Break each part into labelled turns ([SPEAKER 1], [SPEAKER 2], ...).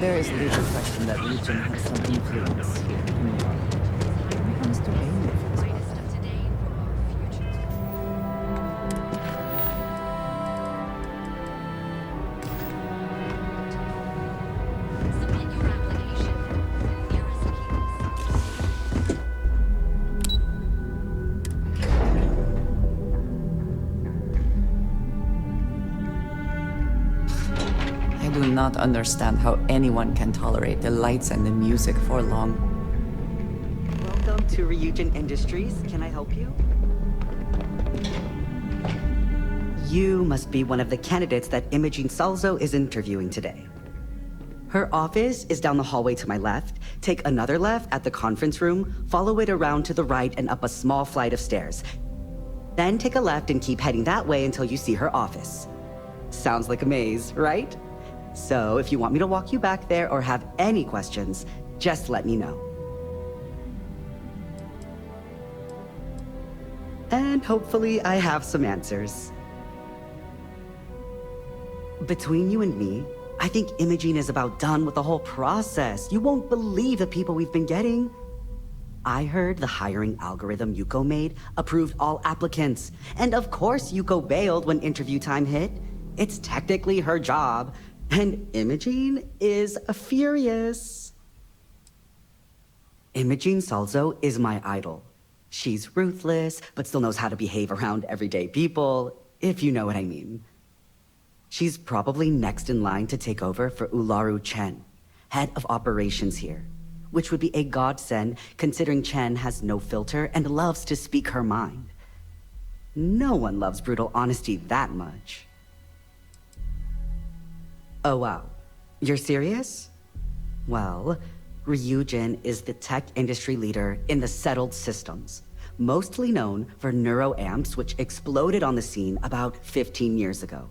[SPEAKER 1] There is little question that Ryujin has some influence here. When it comes to Lane, for example. I do not understand how anyone can tolerate the lights and the music for long.
[SPEAKER 2] Welcome to Ryujin Industries. Can I help you? You must be one of the candidates that Imogene Salzo is interviewing today. Her office is down the hallway to my left. Take another left at the conference room, follow it around to the right and up a small flight of stairs. Then take a left and keep heading that way until you see her office. Sounds like a maze, right? So if you want me to walk you back there or have any questions, just let me know. And hopefully I have some answers. Between you and me, I think Imogene is about done with the whole process. You won't believe the people we've been getting. I heard the hiring algorithm Yuko made approved all applicants. And of course Yuko bailed when interview time hit. It's technically her job. And Imogene is furious. Imogene Salzo is my idol. She's ruthless, but still knows how to behave around everyday people, if you know what I mean. She's probably next in line to take over for Ularu Chen, head of operations here, which would be a godsend considering Chen has no filter and loves to speak her mind. No one loves brutal honesty that much. Oh wow, you're serious? Well, Ryujin is the tech industry leader in the settled systems, mostly known for neuroamps, which exploded on the scene about 15 years ago.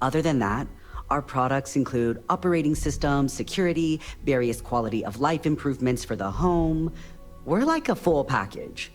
[SPEAKER 2] Other than that, our products include operating systems, security, various quality of life improvements for the home. We're like a full package.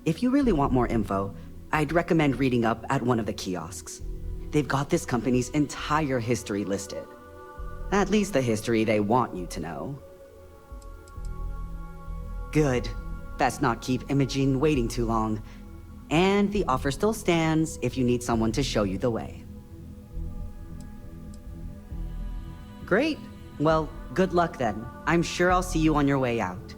[SPEAKER 2] If you really want more info, I'd recommend reading up at one of the kiosks. They've got this company's entire history listed. At least the history they want you to know. Good. Best not keep Imogene waiting too long. And the offer still stands if you need someone to show you the way. Great. Well, good luck then. I'm sure I'll see you on your way out.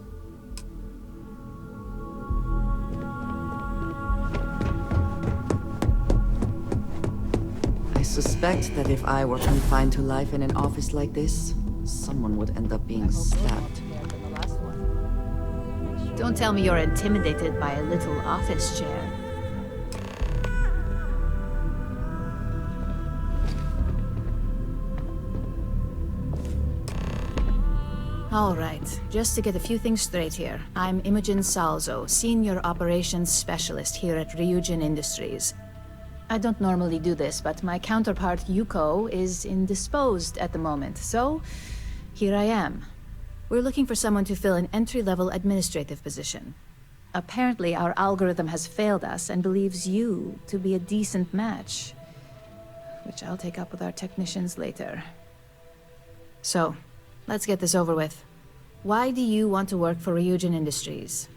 [SPEAKER 1] I suspect that if I were confined to life in an office like this, someone would end up being stabbed.
[SPEAKER 3] Don't tell me you're intimidated by a little office chair. All right, just to get a few things straight here. I'm Imogene Salzo, Senior Operations Specialist here at Ryujin Industries. I don't normally do this, but my counterpart Yuko is indisposed at the moment, so here I am. We're looking for someone to fill an entry-level administrative position. Apparently, our algorithm has failed us and believes you to be a decent match, which I'll take up with our technicians later. So, let's get this over with. Why do you want to work for Ryujin Industries?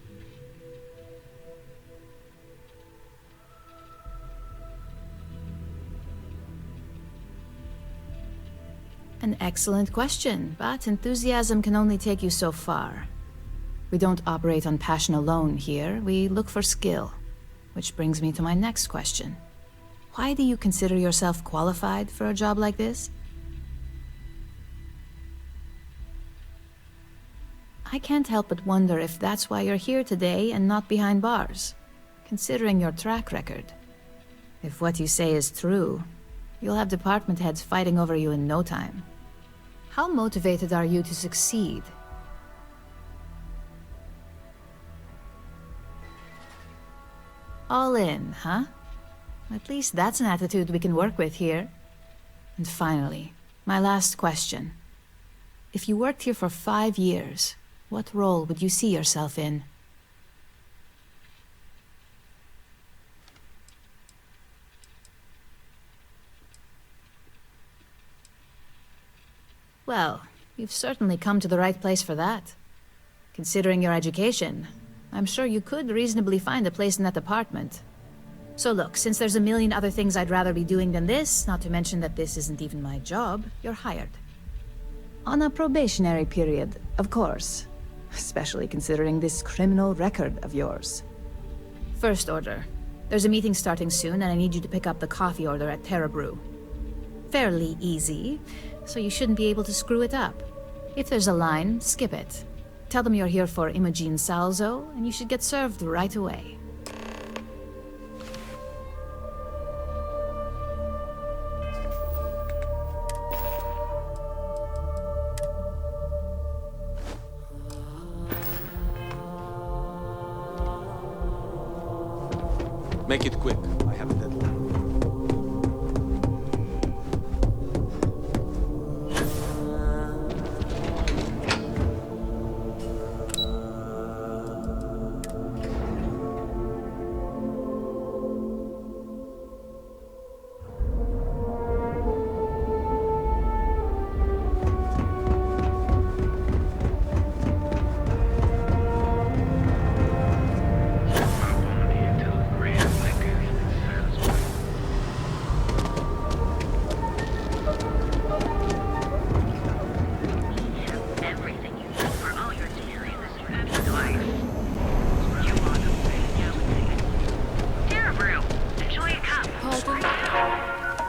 [SPEAKER 3] An excellent question, but enthusiasm can only take you so far. We don't operate on passion alone here, we look for skill. Which brings me to my next question. Why do you consider yourself qualified for a job like this? I can't help but wonder if that's why you're here today and not behind bars, considering your track record. If what you say is true, you'll have department heads fighting over you in no time. How motivated are you to succeed? All in, huh? At least that's an attitude we can work with here. And finally, my last question. If you worked here for 5 years, what role would you see yourself in? Well, You've certainly come to the right place for that. Considering your education, I'm sure you could reasonably find a place in that department. So look, since there's a million other things I'd rather be doing than this, not to mention that this isn't even my job, you're hired. On a probationary period, of course. Especially considering this criminal record of yours. First order. There's a meeting starting soon, and I need you to pick up the coffee order at Terrabrew. Fairly easy, so you shouldn't be able to screw it up. If there's a line, skip it. Tell them you're here for Imogene Salzo, and you should get served right away.
[SPEAKER 4] Make it quick. I have a deadline.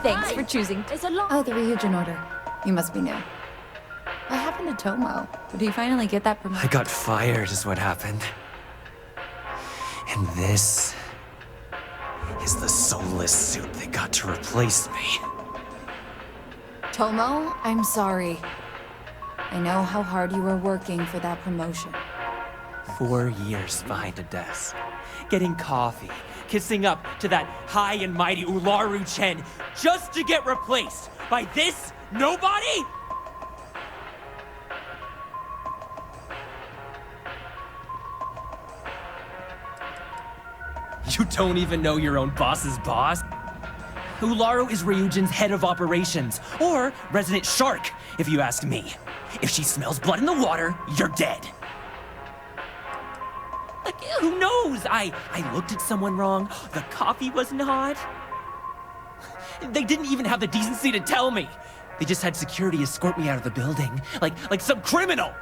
[SPEAKER 5] Thanks for choosing. Oh, the Ryujin order. You must be new. What happened to Tomo? Did he finally get that promotion?
[SPEAKER 6] I got fired is what happened. And this is the soulless suit they got to replace me.
[SPEAKER 5] Tomo, I'm sorry. I know how hard you were working for that promotion.
[SPEAKER 6] 4 years behind a desk, getting coffee, kissing up to that high and mighty Ularu Chen just to get replaced by this nobody? You don't even know your own boss's boss? Ularu is Ryujin's head of operations, or resident shark, if you ask me. If she smells blood in the water, you're dead. Like, who knows? I looked at someone wrong. The coffee wasn't hot. They didn't even have the decency to tell me. They just had security escort me out of the building, like some criminal.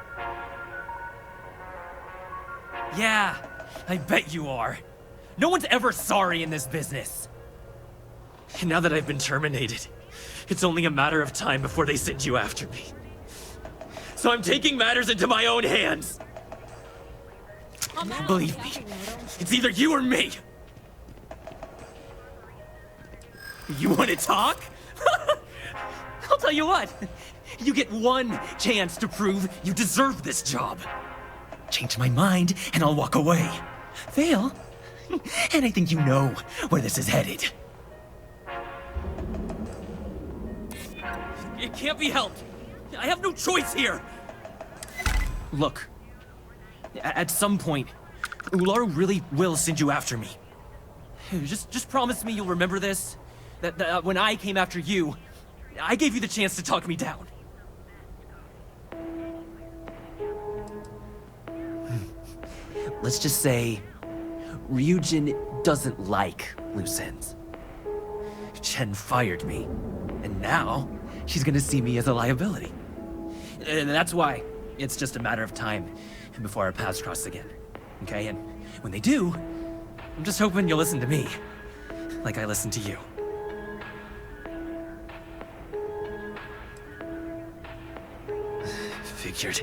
[SPEAKER 6] Yeah, I bet you are. No one's ever sorry in this business. And now that I've been terminated, it's only a matter of time before they send you after me. So I'm taking matters into my own hands. Believe me, it's either you or me. You want to talk? I'll tell you what. You get one chance to prove you deserve this job. Change my mind, and I'll walk away. Fail, and I think you know where this is headed. It can't be helped. I have no choice here. Look, at some point, Ularu really will send you after me. Just promise me you'll remember this. That when I came after you, I gave you the chance to talk me down. Let's just say, Ryujin doesn't like loose ends. Chen fired me, and now she's gonna see me as a liability. And that's why it's just a matter of time before our paths cross again. Okay, and when they do, I'm just hoping you'll listen to me, like I listened to you. Figured.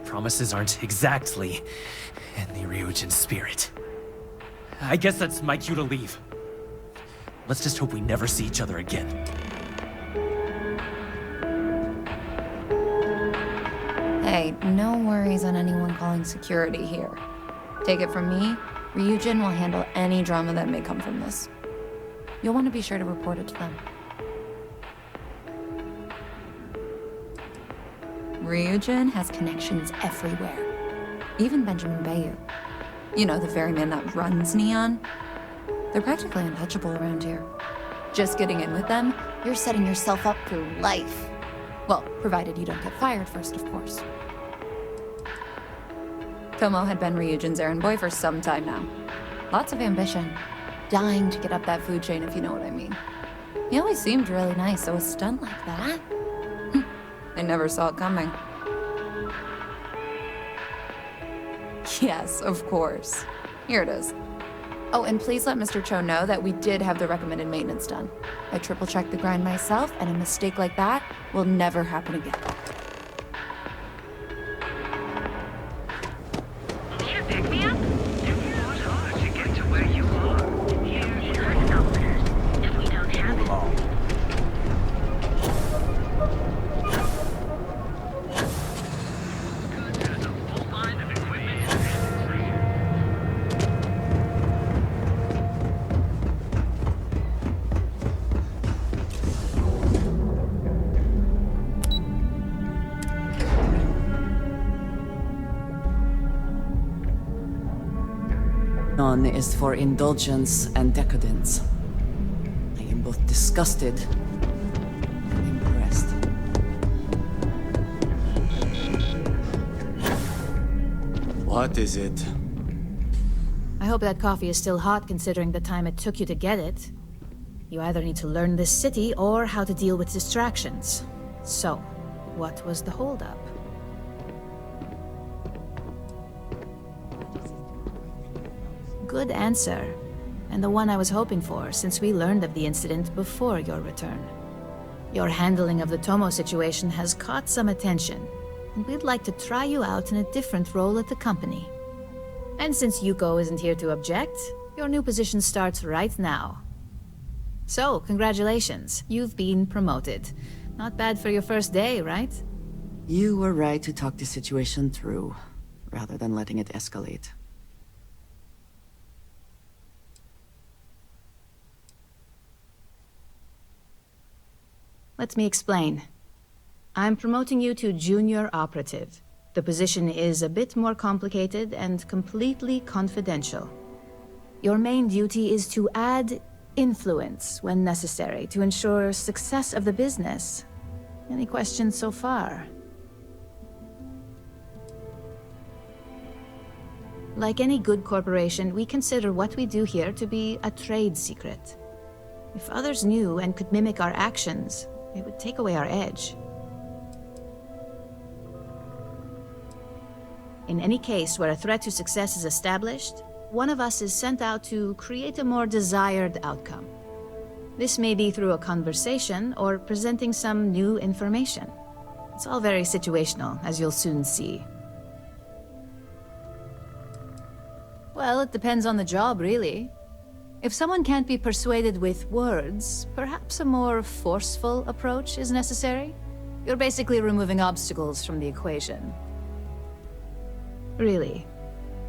[SPEAKER 6] Promises aren't exactly in the Ryujin spirit. I guess that's my cue to leave. Let's just hope we never see each other again.
[SPEAKER 5] Hey, no worries on anyone calling security here. Take it from me, Ryujin will handle any drama that may come from this. You'll want to be sure to report it to them. Ryujin has connections everywhere. Even Benjamin Bayou. You know, the very man that runs Neon. They're practically untouchable around here. Just getting in with them, you're setting yourself up for life. Well, provided you don't get fired first, of course. Tomo had been Ryujin's errand boy for some time now. Lots of ambition. Dying to get up that food chain, if you know what I mean. He always seemed really nice, so a stunt like that? I never saw it coming. Yes, of course. Here it is. Oh, and please let Mr. Cho know that we did have the recommended maintenance done. I triple-checked the grind myself, and a mistake like that will never happen again.
[SPEAKER 7] Here, pick me up. It was hard to get to where you are. Here's your kilometers. If we don't have it. There's a full line of equipment.
[SPEAKER 1] None is for indulgence and decadence. I am both disgusted and impressed.
[SPEAKER 4] What is it?
[SPEAKER 3] I hope that coffee is still hot considering the time it took you to get it. You either need to learn this city or how to deal with distractions. So, what was the holdup? Good answer, and the one I was hoping for since we learned of the incident before your return. Your handling of the Tomo situation has caught some attention, and we'd like to try you out in a different role at the company. And since Yuko isn't here to object, your new position starts right now. So, congratulations, you've been promoted. Not bad for your first day, right?
[SPEAKER 1] You were right to talk the situation through, rather than letting it escalate.
[SPEAKER 3] Let me explain. I'm promoting you to junior operative. The position is a bit more complicated and completely confidential. Your main duty is to add influence when necessary to ensure success of the business. Any questions so far? Like any good corporation, we consider what we do here to be a trade secret. If others knew and could mimic our actions, it would take away our edge. In any case where a threat to success is established, one of us is sent out to create a more desired outcome. This may be through a conversation or presenting some new information. It's all very situational, as you'll soon see. Well, it depends on the job, really. If someone can't be persuaded with words, perhaps a more forceful approach is necessary. You're basically removing obstacles from the equation. Really?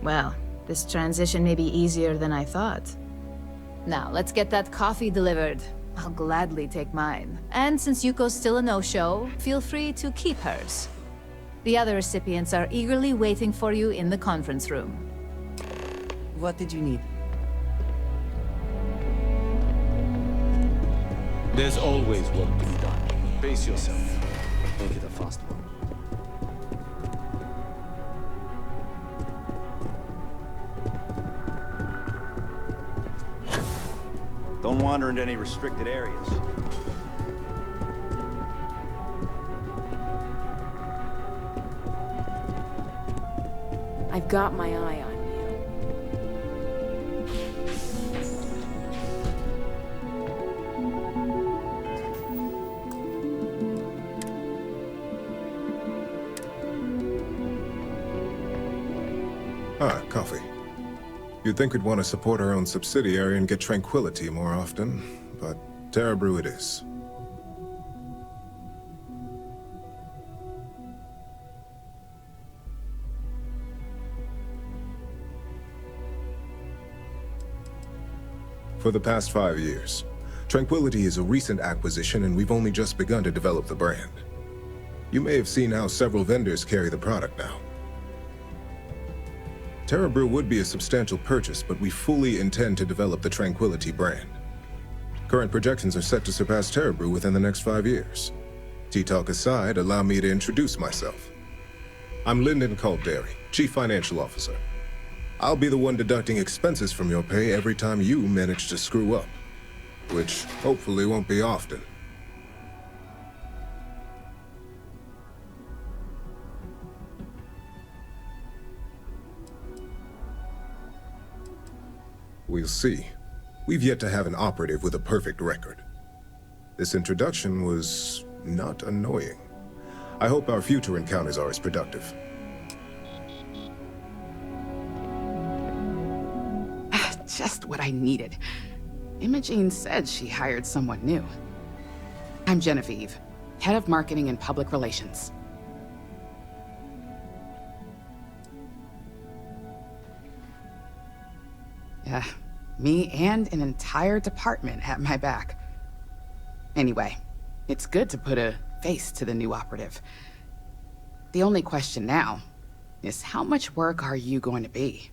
[SPEAKER 3] Well, this transition may be easier than I thought. Now, let's get that coffee delivered. I'll gladly take mine. And since Yuko's still a no-show, feel free to keep hers. The other recipients are eagerly waiting for you in the conference room.
[SPEAKER 1] What did you need?
[SPEAKER 4] There's always work to be done. Pace yourself. Make it a fast one.
[SPEAKER 8] Don't wander into any restricted areas.
[SPEAKER 9] I've got my eye on you.
[SPEAKER 10] Ah, coffee. You'd think we'd want to support our own subsidiary and get tranquility more often, but Terrabrew it is. For the past 5 years, Tranquility is a recent acquisition and we've only just begun to develop the brand. You may have seen how several vendors carry the product now. Terrabrew would be a substantial purchase, but we fully intend to develop the Tranquility brand. Current projections are set to surpass Terrabrew within the next 5 years. Tea talk aside, allow me to introduce myself. I'm Lyndon Calderi, Chief Financial Officer. I'll be the one deducting expenses from your pay every time you manage to screw up, which hopefully won't be often. We'll see. We've yet to have an operative with a perfect record. This introduction was not annoying. I hope our future encounters are as productive.
[SPEAKER 11] Just what I needed. Imogene said she hired someone new. I'm Genevieve, Head of Marketing and Public Relations. Yeah, me and an entire department at my back. Anyway, it's good to put a face to the new operative. The only question now is how much work are you going to be?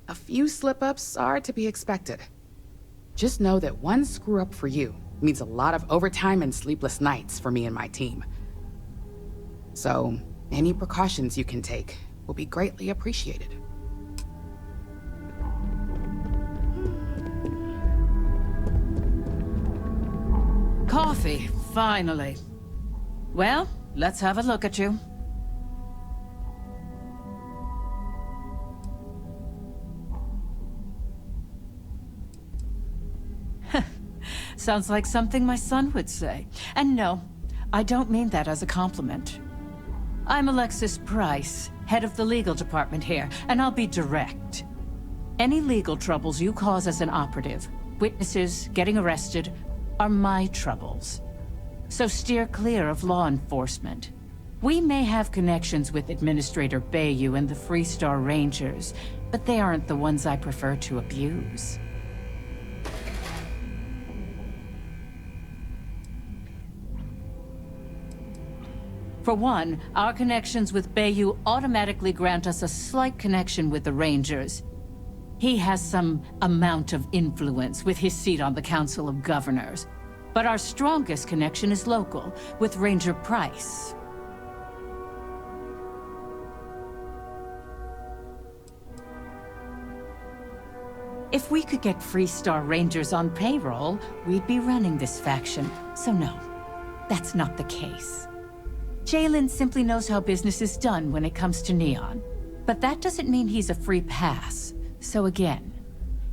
[SPEAKER 11] A few slip-ups are to be expected. Just know that one screw-up for you means a lot of overtime and sleepless nights for me and my team. So, any precautions you can take will be greatly appreciated.
[SPEAKER 12] Coffee, finally. Well, let's have a look at you. Sounds like something my son would say. And no, I don't mean that as a compliment. I'm Alexis Price, head of the legal department here, and I'll be direct. Any legal troubles you cause as an operative, witnesses, getting arrested, are my troubles. So steer clear of law enforcement. We may have connections with Administrator Bayou and the Freestar Rangers, but they aren't the ones I prefer to abuse. For one, our connections with Bayou automatically grant us a slight connection with the Rangers. He has some amount of influence with his seat on the Council of Governors. But our strongest connection is local, with Ranger Price. If we could get Freestar Rangers on payroll, we'd be running this faction. So no, that's not the case. Jalen simply knows how business is done when it comes to Neon. But that doesn't mean he's a free pass. So again,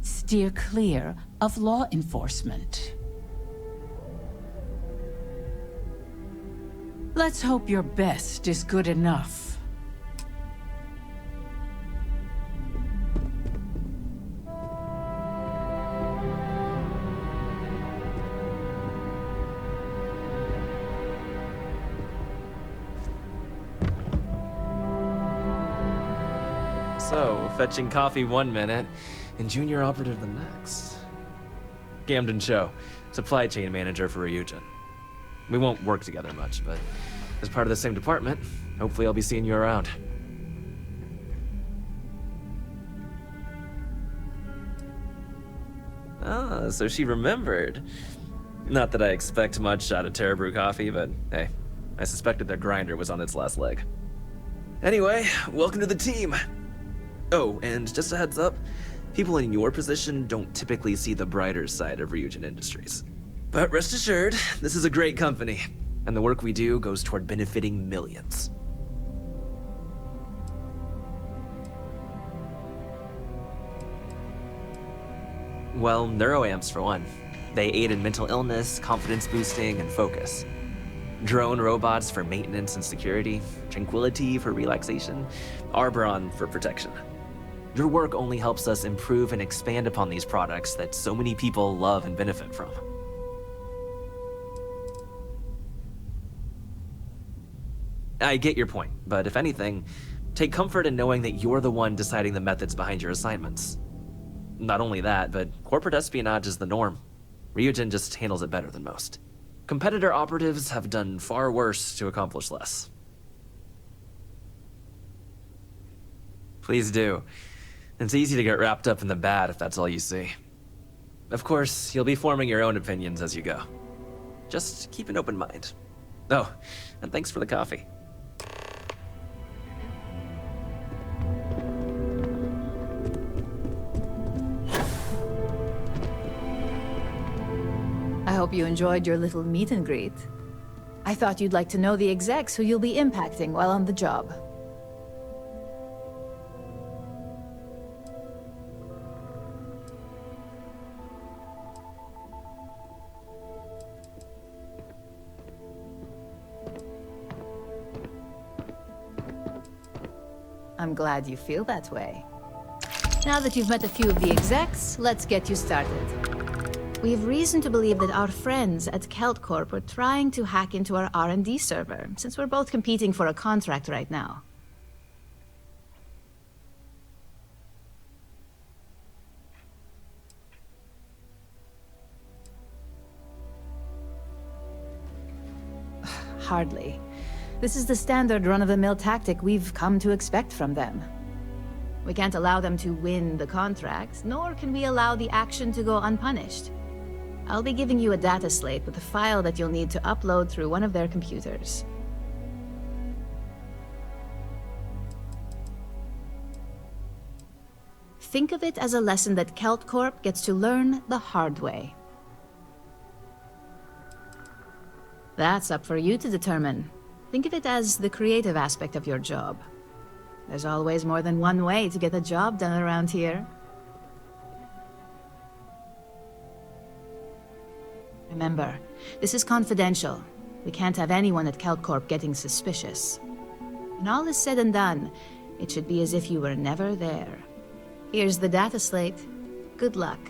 [SPEAKER 12] steer clear of law enforcement. Let's hope your best is good enough.
[SPEAKER 6] So, fetching coffee 1 minute, and junior operative the next. Camden Cho, supply chain manager for Ryujin. We won't work together much, but as part of the same department, hopefully I'll be seeing you around. Ah, so she remembered. Not that I expect much out of Terrabrew coffee, but hey, I suspected their grinder was on its last leg. Anyway, welcome to the team. Oh, and just a heads up, people in your position don't typically see the brighter side of Ryujin Industries. But rest assured, this is a great company, and the work we do goes toward benefiting millions. Well, neuroamps for one. They aid in mental illness, confidence boosting, and focus. Drone robots for maintenance and security, tranquility for relaxation, Arboron for protection. Your work only helps us improve and expand upon these products that so many people love and benefit from. I get your point, but if anything, take comfort in knowing that you're the one deciding the methods behind your assignments. Not only that, but corporate espionage is the norm. Ryujin just handles it better than most. Competitor operatives have done far worse to accomplish less. Please do. It's easy to get wrapped up in the bad if that's all you see. Of course, you'll be forming your own opinions as you go. Just keep an open mind. Oh, and thanks for the coffee.
[SPEAKER 3] I hope you enjoyed your little meet and greet. I thought you'd like to know the execs who you'll be impacting while on the job. I'm glad you feel that way. Now that you've met a few of the execs, let's get you started. We have reason to believe that our friends at Kelt Corp are trying to hack into our R&D server, since we're both competing for a contract right now. Hardly. This is the standard run-of-the-mill tactic we've come to expect from them. We can't allow them to win the contract, nor can we allow the action to go unpunished. I'll be giving you a data slate with a file that you'll need to upload through one of their computers. Think of it as a lesson that Kelt Corp gets to learn the hard way. That's up for you to determine. Think of it as the creative aspect of your job. There's always more than one way to get a job done around here. Remember, this is confidential. We can't have anyone at Kelt Corp getting suspicious. When all is said and done, it should be as if you were never there. Here's the data slate. Good luck.